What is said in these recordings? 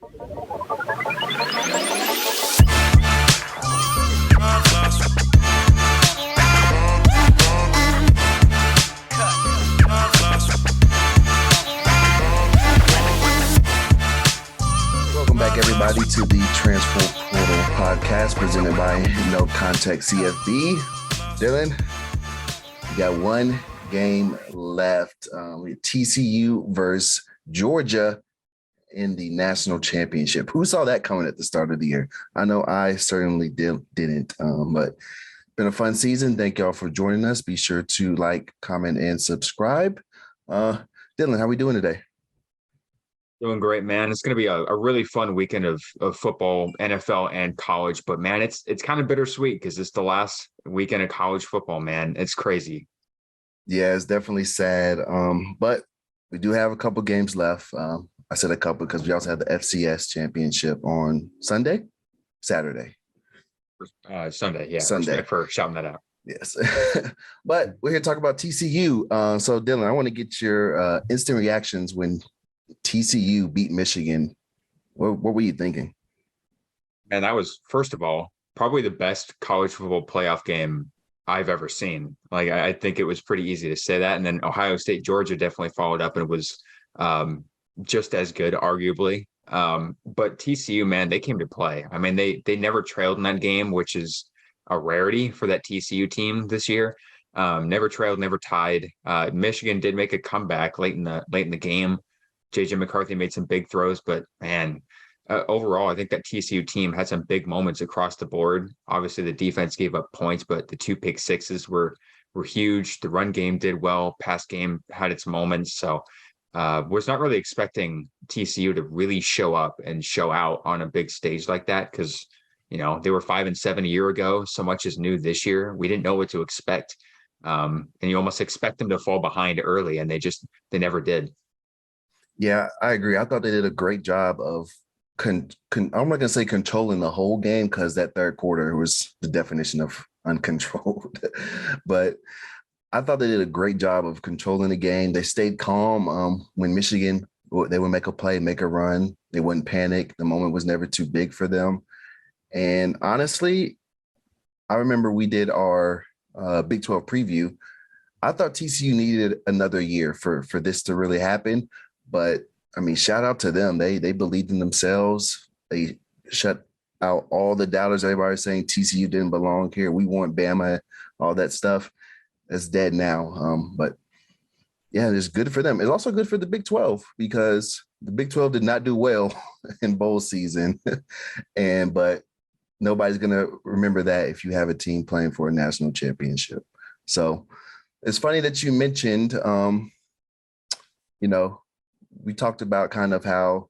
Welcome back, everybody, to the Transfer Portal podcast presented by NoContextCFB. Dylan, we got one game left. TCU versus Georgia in the national championship. Who saw that coming at the start of the year? I know I certainly didn't, but been a fun season. Thank y'all for joining us. Be sure to like, comment, and subscribe. Dylan, how we doing today? Doing great, man. It's going to be a really fun weekend of football, NFL, and college. But, man, it's kind of bittersweet because it's the last weekend of college football, man. It's crazy. Yeah, it's definitely sad. But we do have a couple games left. I said a couple because we also have the FCS championship on Saturday. Sunday, yeah. Sunday. For shouting that out. Yes. But we're here to talk about TCU. So, Dylan, I want to get your instant reactions when TCU beat Michigan. What were you thinking? And that was, first of all, probably the best college football playoff game I've ever seen. Like, I think it was pretty easy to say that. And then Ohio State, Georgia definitely followed up, and it was just as good, arguably. But TCU, man, they came to play. I mean, they never trailed in that game, which is a rarity for that TCU team this year. Never trailed, never tied. Michigan did make a comeback late in the game. JJ McCarthy made some big throws, but man, overall, I think that TCU team had some big moments across the board. Obviously, the defense gave up points, but the 2 pick sixes were huge. The run game did well. Pass game had its moments. So was not really expecting TCU to really show up and show out on a big stage like that because, they were 5-7 a year ago. So much is new this year. We didn't know what to expect. And you almost expect them to fall behind early, and they never did. Yeah, I agree. I thought they did a great job of I'm not going to say controlling the whole game because that third quarter was the definition of uncontrolled. But I thought they did a great job of controlling the game. They stayed calm when Michigan, they would make a play, make a run. They wouldn't panic. The moment was never too big for them. And honestly, I remember we did our Big 12 preview. I thought TCU needed another year for this to really happen. But, I mean, shout out to them. They believed in themselves. They shut out all the doubters. Everybody was saying TCU didn't belong here. We want Bama, all that stuff. That's dead now. But, yeah, it's good for them. It's also good for the Big 12 because the Big 12 did not do well in bowl season. But nobody's going to remember that if you have a team playing for a national championship. So it's funny that you mentioned, we talked about kind of how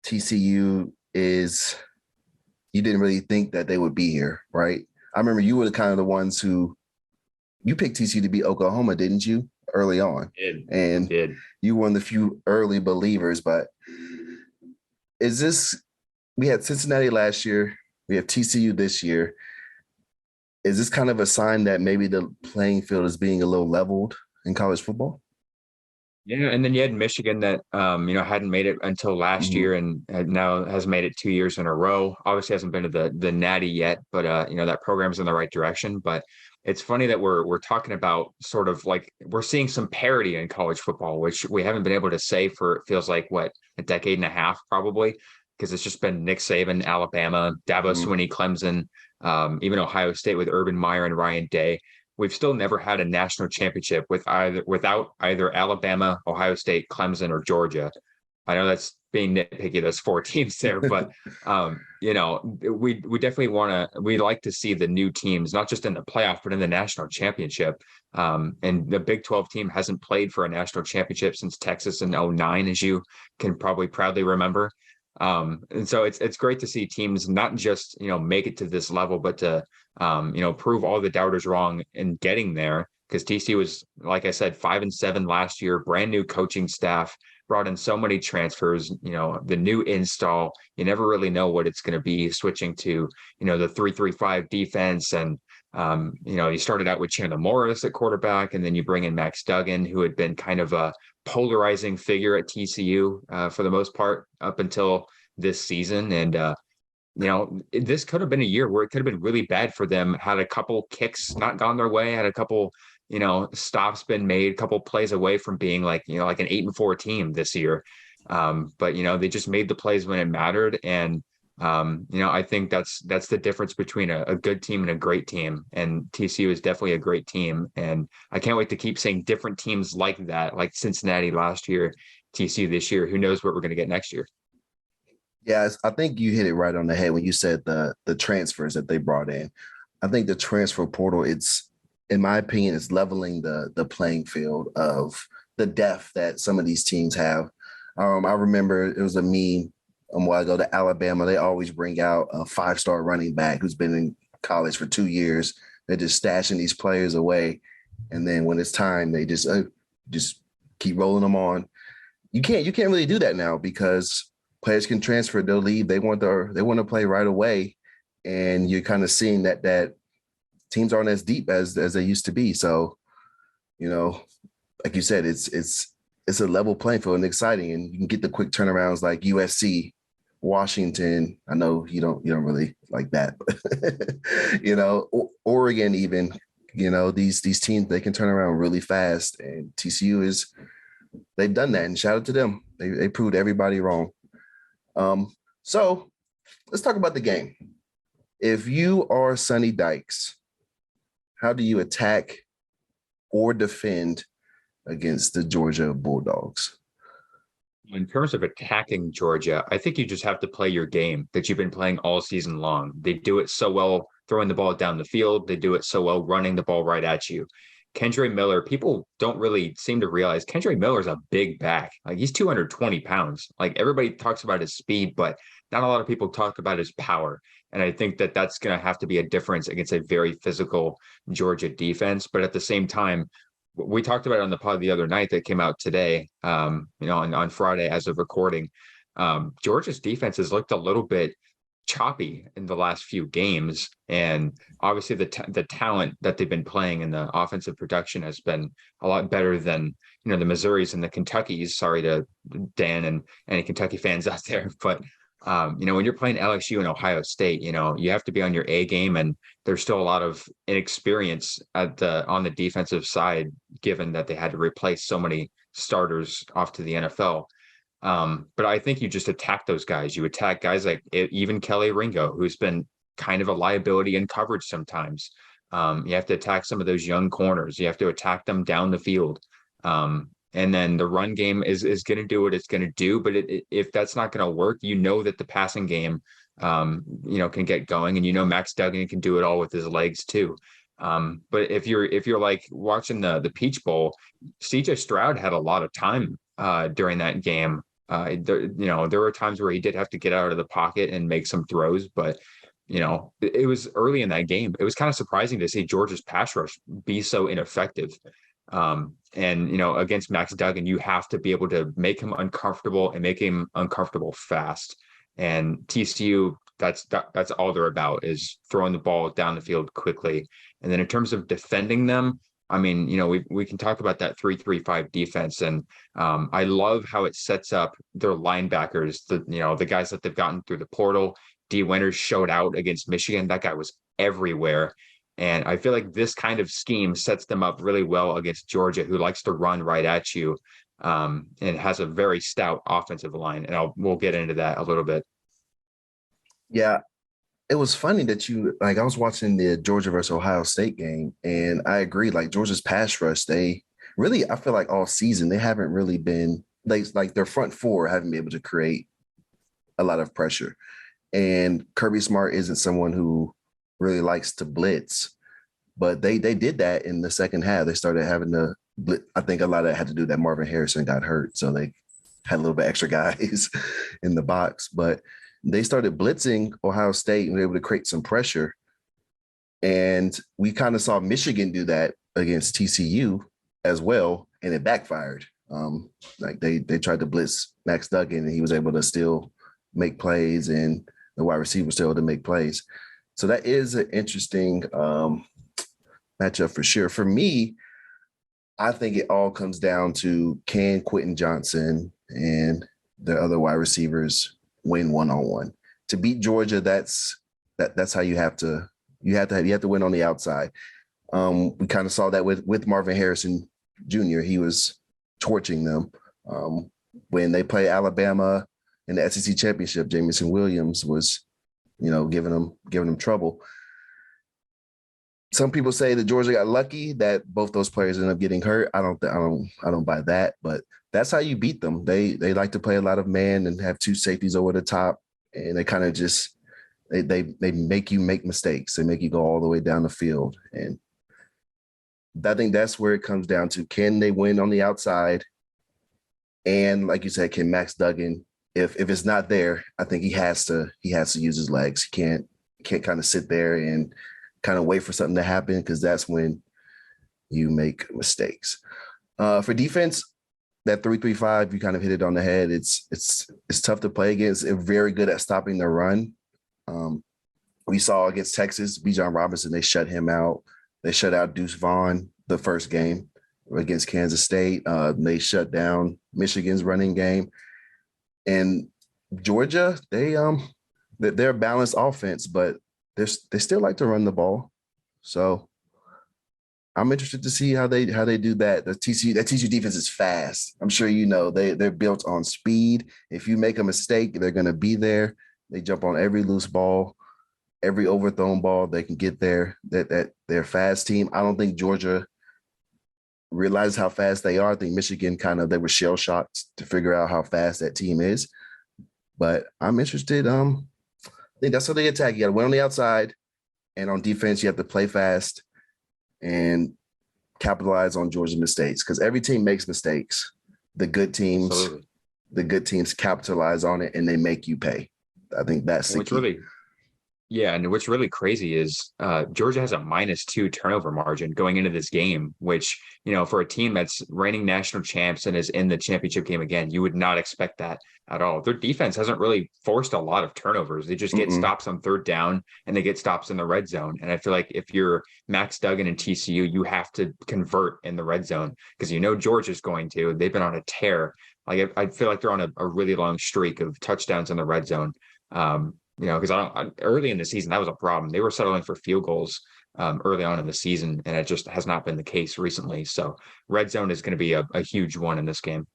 TCU is, you didn't really think that they would be here, right? I remember you were kind of the ones who, you picked TCU to beat Oklahoma, didn't you, early on? I did. You were one of the few early believers, but we had Cincinnati last year, we have TCU this year. Is this kind of a sign that maybe the playing field is being a little leveled in college football? Yeah, and then you had Michigan that hadn't made it until last year and now has made it 2 years in a row. Obviously hasn't been to the Natty yet, but that program's in the right direction. But it's funny that we're talking about sort of like we're seeing some parity in college football, which we haven't been able to say for, it feels like, a decade and a half probably, because it's just been Nick Saban, Alabama, Dabo Swinney, Clemson, even Ohio State with Urban Meyer and Ryan Day. We've still never had a national championship without either Alabama, Ohio State, Clemson, or Georgia. I know that's being nitpicky. There's 4 teams there, but we definitely we like to see the new teams, not just in the playoff, but in the national championship. And the Big 12 team hasn't played for a national championship since Texas in 2009, as you can probably proudly remember. And so it's great to see teams not just, make it to this level, but to, prove all the doubters wrong in getting there. Because TCU was, like I said, 5-7 last year, brand new coaching staff, brought in so many transfers, the new install, you never really know what it's going to be switching to, the 3-3-5 defense and You started out with Chandler Morris at quarterback, and then you bring in Max Duggan, who had been kind of a polarizing figure at TCU for the most part up until this season. And this could have been a year where it could have been really bad for them. Had a couple kicks not gone their way, had a couple, stops been made, a couple plays away from being like an 8-4 team this year. But they just made the plays when it mattered. And I think that's the difference between a good team and a great team. And TCU is definitely a great team. And I can't wait to keep seeing different teams like that, like Cincinnati last year, TCU this year. Who knows what we're going to get next year? Yeah, I think you hit it right on the head when you said the transfers that they brought in. I think the transfer portal, in my opinion, it's leveling the playing field of the depth that some of these teams have. I remember it was a meme when I go to Alabama. They always bring out a 5-star running back who's been in college for 2 years. They're just stashing these players away, and then when it's time, they just keep rolling them on. You can't really do that now because players can transfer, they'll leave. They want to play right away. And you're kind of seeing that teams aren't as deep as they used to be. So, like you said, it's a level playing field and exciting. And you can get the quick turnarounds like USC, Washington. I know you don't really like that, but Oregon even, these teams, they can turn around really fast. And TCU they've done that, and shout out to them. They proved everybody wrong. So let's talk about the game. If you are Sonny Dykes, how do you attack or defend against the Georgia Bulldogs? In terms of attacking Georgia, I think you just have to play your game that you've been playing all season long. They do it so well throwing the ball down the field. They do it so well running the ball right at you. Kendre Miller, people don't really seem to realize Kendre Miller's a big back. Like, he's 220 pounds. Like, everybody talks about his speed, but not a lot of people talk about his power. And I think that that's going to have to be a difference against a very physical Georgia defense. But at the same time, we talked about it on the pod the other night that came out today, on Friday as of recording. Georgia's defense has looked a little bit choppy in the last few games, and obviously the talent that they've been playing in the offensive production has been a lot better than the Missouris and the Kentuckys. Sorry to Dan and any Kentucky fans out there, but when you're playing LSU and Ohio State, you have to be on your A game, and there's still a lot of inexperience on the defensive side, given that they had to replace so many starters off to the NFL. But I think you just attack those guys. You attack guys like even Kelly Ringo, who's been kind of a liability in coverage sometimes. You have to attack some of those young corners. You have to attack them down the field. And then the run game is going to do what it's going to do. But if that's not going to work, that the passing game, can get going. And Max Duggan can do it all with his legs too. But if you're like watching the Peach Bowl, CJ Stroud had a lot of time during that game. There were times where he did have to get out of the pocket and make some throws, but it was early in that game. It was kind of surprising to see Georgia's pass rush be so ineffective. Against Max Duggan, you have to be able to make him uncomfortable and make him uncomfortable fast. And TCU, that's all they're about, is throwing the ball down the field quickly. And then in terms of defending them, I mean, we can talk about that 3-3-5 defense, and I love how it sets up their linebackers. The guys that they've gotten through the portal. D. Winters showed out against Michigan. That guy was everywhere. And I feel like this kind of scheme sets them up really well against Georgia, who likes to run right at you, and has a very stout offensive line. And we'll get into that a little bit. Yeah, it was funny that I was watching the Georgia versus Ohio State game, and I agree. Like, Georgia's pass rush, I feel like all season they haven't really been like their front four haven't been able to create a lot of pressure. And Kirby Smart isn't someone who really likes to blitz, but they did that in the second half. They started having to blitz. I think a lot of it had to do that Marvin Harrison got hurt, so they had a little bit extra guys in the box. But they started blitzing Ohio State and were able to create some pressure. And we kind of saw Michigan do that against TCU as well, and it backfired. They tried to blitz Max Duggan, and he was able to still make plays, and the wide receiver still to make plays. So that is an interesting matchup for sure. For me, I think it all comes down to can Quentin Johnson and the other wide receivers win one-on-one. To beat Georgia, that's how you have to win on the outside. We kind of saw that with Marvin Harrison Jr. He was torching them. When they play Alabama in the SEC championship, Jamison Williams was, giving them trouble. Some people say that Georgia got lucky that both those players ended up getting hurt. I don't buy that, but that's how you beat them. They like to play a lot of man and have two safeties over the top, and they kind of just they make you make mistakes. They make you go all the way down the field, and I think that's where it comes down to: can they win on the outside? And like you said, can Max Duggan? If it's not there, I think he has to use his legs. He can't kind of sit there and kind of wait for something to happen, because that's when you make mistakes. For defense, that 3-3-5, you kind of hit it on the head. It's tough to play against. They're very good at stopping the run. We saw against Texas, Bijan Robinson, they shut him out. They shut out Deuce Vaughn the first game against Kansas State. They shut down Michigan's running game. And Georgia, they're a balanced offense, but they still like to run the ball. So I'm interested to see how they do that. The TCU defense is fast. I'm sure they're built on speed. If you make a mistake, they're going to be there. They jump on every loose ball, every overthrown ball. They can get there. That they're a fast team. I don't think Georgia realizes how fast they are. I think Michigan they were shell shocked to figure out how fast that team is. But I'm interested. I think that's how they attack. You got to win on the outside, and on defense, you have to play fast and capitalize on Georgia's mistakes, because every team makes mistakes. The good teams, Absolutely. the good teams capitalize on it, and they make you pay. I think that's the key. And what's really crazy is Georgia has a -2 turnover margin going into this game, which, for a team that's reigning national champs and is in the championship game again, you would not expect that at all. Their defense hasn't really forced a lot of turnovers. They just get stops on third down, and they get stops in the red zone. And I feel like if you're Max Duggan and TCU, you have to convert in the red zone, because Georgia's going to. They've been on a tear. Like, I feel like they're on a really long streak of touchdowns in the red zone. Because early in the season, that was a problem. They were settling for field goals early on in the season, and it just has not been the case recently. So red zone is going to be a huge one in this game.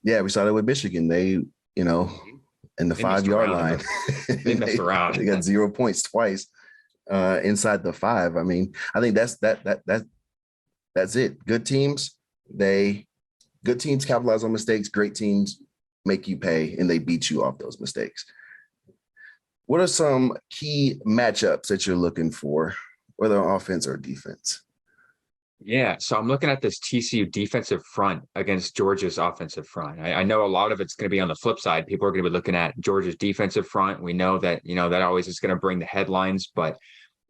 Yeah, we saw that with Michigan. They, in the 5-yard line, they messed around. They got 0 points twice inside the 5. I mean, I think that's it. Good teams capitalize on mistakes. Great teams make you pay, and they beat you off those mistakes. What are some key matchups that you're looking for, whether on offense or defense? Yeah, so I'm looking at this TCU defensive front against Georgia's offensive front. I know a lot of it's going to be on the flip side. People are going to be looking at Georgia's defensive front. We know that, that always is going to bring the headlines, but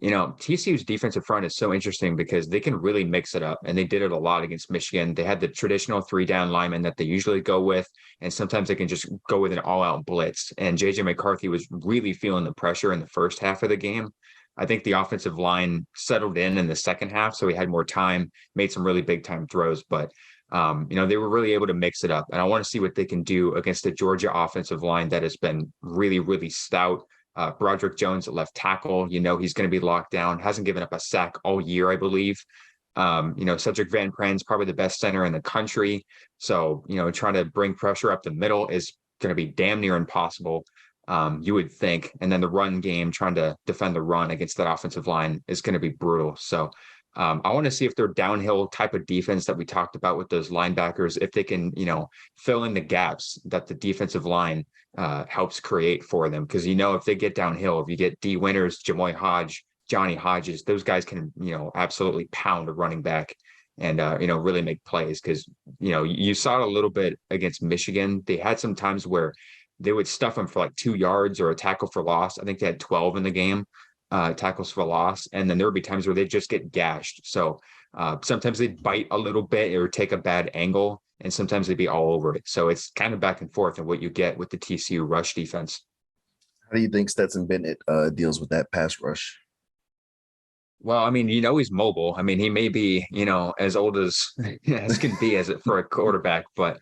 TCU's defensive front is so interesting because they can really mix it up, and they did it a lot against Michigan. They had the traditional 3-down linemen that they usually go with, and sometimes they can just go with an all-out blitz. And JJ McCarthy was really feeling the pressure in the first half of the game. I think the offensive line settled in the second half, so he had more time, made some really big-time throws, but they were really able to mix it up. And I want to see what they can do against the Georgia offensive line that has been really, really stout. Broderick Jones at left tackle, he's going to be locked down, hasn't given up a sack all year, I believe. Cedric Van Pran's probably the best center in the country. So, trying to bring pressure up the middle is going to be damn near impossible, you would think. And then the run game, trying to defend the run against that offensive line is going to be brutal. So I want to see if they're downhill type of defense that we talked about with those linebackers, if they can, fill in the gaps that the defensive line helps create for them. Because, if they get downhill, if you get D Winters, Jamoy Hodge, Johnny Hodges, those guys can, absolutely pound a running back and, really make plays. Because, you saw it a little bit against Michigan. They had some times where they would stuff them for like 2 yards or a tackle for loss. I think they had 12 in the game. Tackles for loss, and then there would be times where they just get gashed. So sometimes they'd bite a little bit or take a bad angle, and sometimes they'd be all over it. So it's kind of back and forth in what you get with the TCU rush defense. How do you think Stetson Bennett deals with that pass rush? Well, I mean, he's mobile. I mean, he may be, as old as as can be as it for a quarterback, but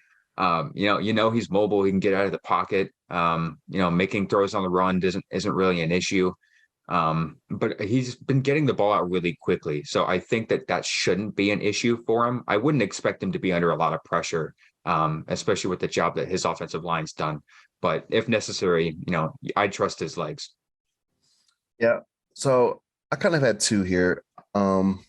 he's mobile. He can get out of the pocket. Making throws on the run isn't really an issue. But he's been getting the ball out really quickly, so I think that shouldn't be an issue for him. I wouldn't expect him to be under a lot of pressure, especially with the job that his offensive line's done. But if necessary, I trust his legs. Yeah. So I kind of had two here. Um,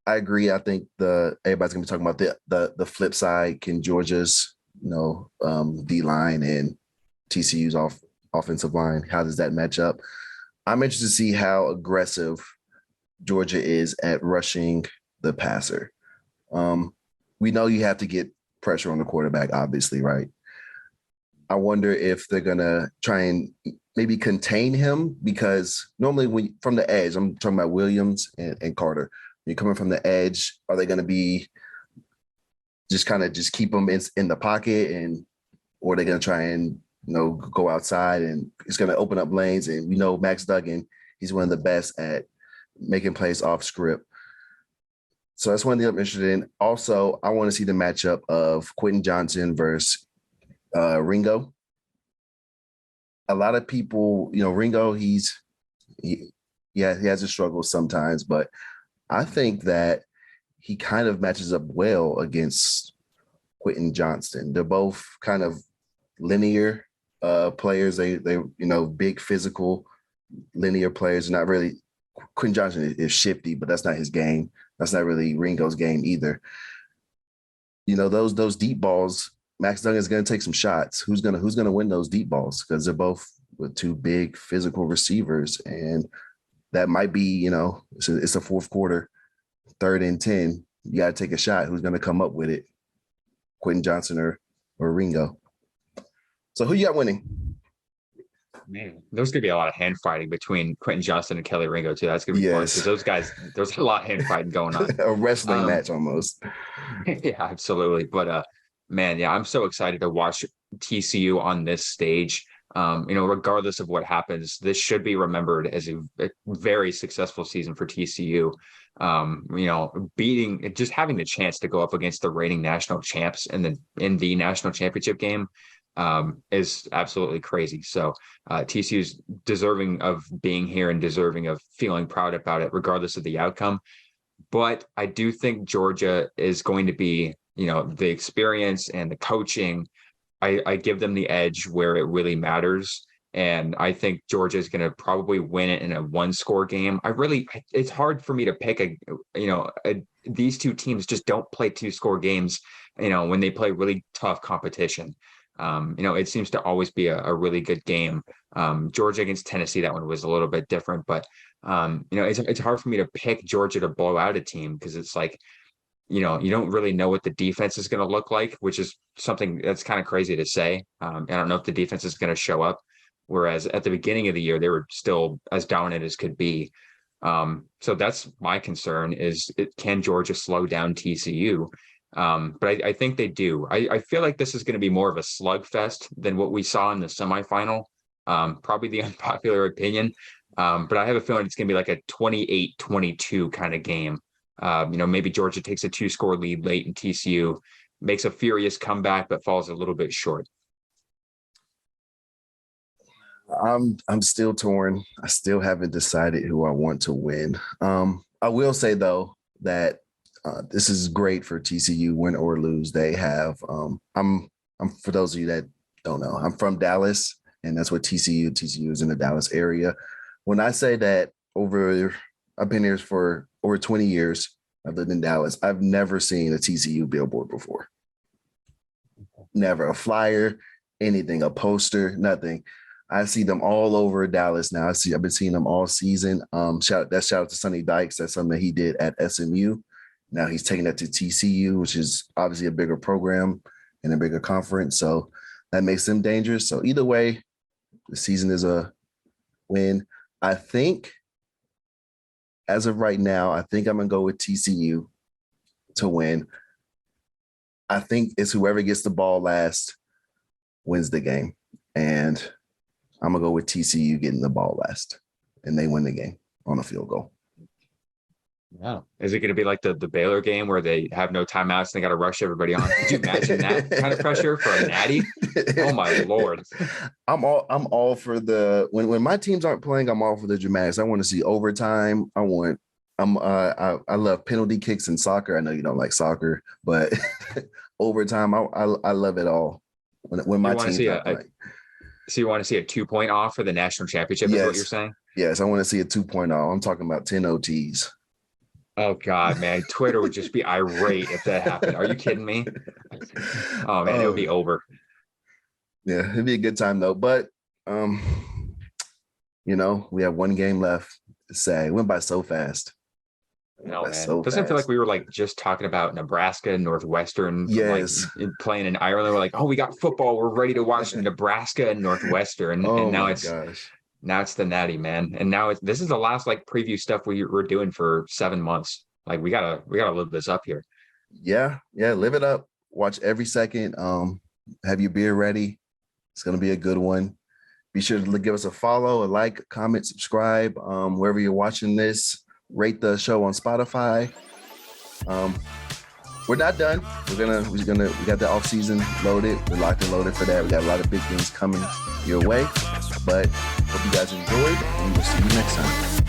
I agree. I think everybody's gonna be talking about the flip side. Can Georgia's D line and TCU's offensive line? How does that match up? I'm interested to see how aggressive Georgia is at rushing the passer. We know you have to get pressure on the quarterback, obviously, right? I wonder if they're gonna try and maybe contain him, because normally when from the edge, I'm talking about Williams and Carter. When you're coming from the edge, are they gonna be just kind of just keep them in the pocket, or are they gonna try and go outside, and it's gonna open up lanes? And we know Max Duggan, he's one of the best at making plays off script. So that's one thing I'm interested in. Also, I want to see the matchup of Quentin Johnson versus Ringo. A lot of people, Ringo, he has his struggles sometimes, but I think that he kind of matches up well against Quentin Johnston. They're both kind of linear players. They big physical linear players. Not really. Quentin Johnson is shifty, but that's not his game. That's not really Ringo's game either. Those deep balls, Max Duggan is going to take some shots. Who's gonna win those deep balls? Because they're both with two big physical receivers, and that might be it's a fourth quarter, 3rd and 10. You got to take a shot. Who's going to come up with it? Quentin Johnson or Ringo? So who you got winning? Man, there's gonna be a lot of hand fighting between Quentin Johnston and Kelly Ringo too. That's gonna be fun because Yes, those guys, there's a lot of hand fighting going on. a wrestling Um, match almost. yeah, absolutely. But man, yeah, I'm so excited to watch TCU on this stage. Regardless of what happens, this should be remembered as a very successful season for TCU. Just having the chance to go up against the reigning national champs in the national championship game is absolutely crazy. So TCU's deserving of being here and deserving of feeling proud about it, regardless of the outcome. But I do think Georgia is going to be, the experience and the coaching. I give them the edge where it really matters. And I think Georgia is going to probably win it in a 1-score game. It's hard for me to pick these two teams just don't play 2-score games, when they play really tough competition. It seems to always be a really good game. Georgia against Tennessee, that one was a little bit different, but it's hard for me to pick Georgia to blow out a team because it's like, you don't really know what the defense is going to look like, which is something that's kind of crazy to say. I don't know if the defense is going to show up. Whereas at the beginning of the year, they were still as dominant as could be. So that's my concern is can Georgia slow down TCU? But I think they do. I feel like this is going to be more of a slugfest than what we saw in the semifinal. Probably the unpopular opinion. But I have a feeling it's going to be like a 28-22 kind of game. Maybe Georgia takes a 2-score lead late and TCU makes a furious comeback, but falls a little bit short. I'm still torn. I still haven't decided who I want to win. I will say though that this is great for TCU, win or lose. They have. I'm for those of you that don't know, I'm from Dallas, and that's what TCU is in the Dallas area. When I say that I've been here for over 20 years. I've lived in Dallas. I've never seen a TCU billboard before. Never a flyer, anything, a poster, nothing. I see them all over Dallas now. I've been seeing them all season. Shout out to Sonny Dykes. That's something that he did at SMU. Now he's taking that to TCU, which is obviously a bigger program and a bigger conference. So that makes them dangerous. So either way, the season is a win. I think as of right now, I think I'm going to go with TCU to win. I think it's whoever gets the ball last wins the game. And I'm going to go with TCU getting the ball last. And they win the game on a field goal. Yeah. Is it going to be like the Baylor game where they have no timeouts and they got to rush everybody on? Could you imagine that kind of pressure for a natty? Oh my Lord. I'm all for the when my teams aren't playing, I'm all for the dramatics. I want to see overtime. I love penalty kicks in soccer. I know you don't like soccer, but overtime, I love it all when You my want to team's see not playing. so you want to see a 2-point off for the national championship is what you're Yes. saying? Yes, I want to see a 2.0. I'm talking about 10 OTs. Oh God, man. Twitter would just be irate if that happened. Are you kidding me? Oh man, it would be Oh, over. yeah, it'd be a good time though. But we have one game left. It's sad. It went by so fast. It went No, by man. so Doesn't feel like fast. we were like just talking about Nebraska and Northwestern from like Yes. playing in Ireland. We're like, oh, we got football. We're ready to watch Nebraska and Northwestern. And Oh now my it's gosh. the Natty, man. And now this is the last like preview stuff we're doing for 7 months. Like we gotta live this up here. Yeah, yeah, live it up. Watch every second. Have your beer ready. It's gonna be a good one. Be sure to give us a follow, a like, comment, subscribe, wherever you're watching this. Rate the show on Spotify. We're not done. We got the off season loaded. We're locked and loaded for that. We got a lot of big things coming your way. But hope you guys enjoyed, and we'll see you next time.